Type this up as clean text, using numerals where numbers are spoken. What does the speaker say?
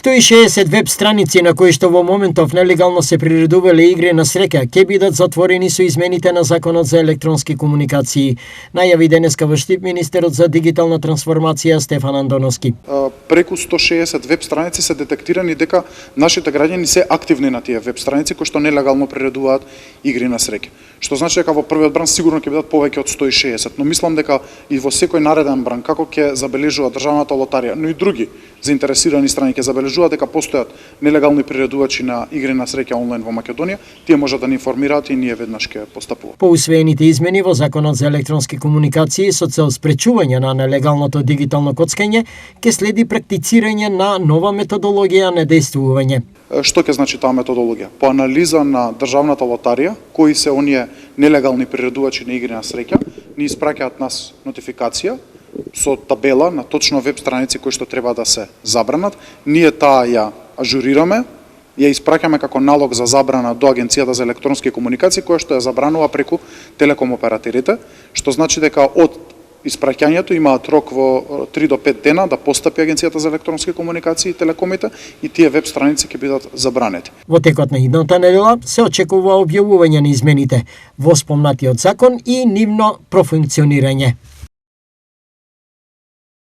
160 веб страници на кои што во моментов нелегално се приредувале игри на среќа ќе бидат затворени со измените на Законот за електронски комуникации, најави денеска во Штип министерот за дигитална трансформација Стефан Андоновски. Преку 160 веб страници се детектирани дека нашите граѓани се активни на тие веб страници кои што нелегално приредуваат игри на среќа. Што значи дека во првиот бран сигурно ќе бидат повеќе од 160, но мислам дека и во секој нареден бран како ќе забележува државната лотарија, но и други заинтересирани страни ќе забележуваат дека постојат нелегални приредувачи на игри на среќа онлайн во Македонија, тие можат да ни информираат и ние веднаш ќе постапуваме. По усвоените измени во Законот за електронски комуникации со цел спречување на нелегалното дигитално коцкање, ќе следи практицирање на нова методологија на действување. Што ќе значи таа методологија? По анализа на државната лотарија, кои се оние нелегални приредувачи на игри на среќа, ни испраќаат нас нотификација со табела на точно веб страници кои што треба да се забранат. Ние таа ја ажурираме, ја испраќаме како налог за забрана до Агенцијата за електронски комуникации, која што ја забранува преку телеком операторите, што значи дека од испраќањето имаат рок во 3 до 5 дена да постапи Агенцијата за електронски комуникации и телекомите и тие веб страници ќе бидат забранети. Во текот на идната недела се очекува објавување на измените во спомнатиот закон и нивно профункционирање.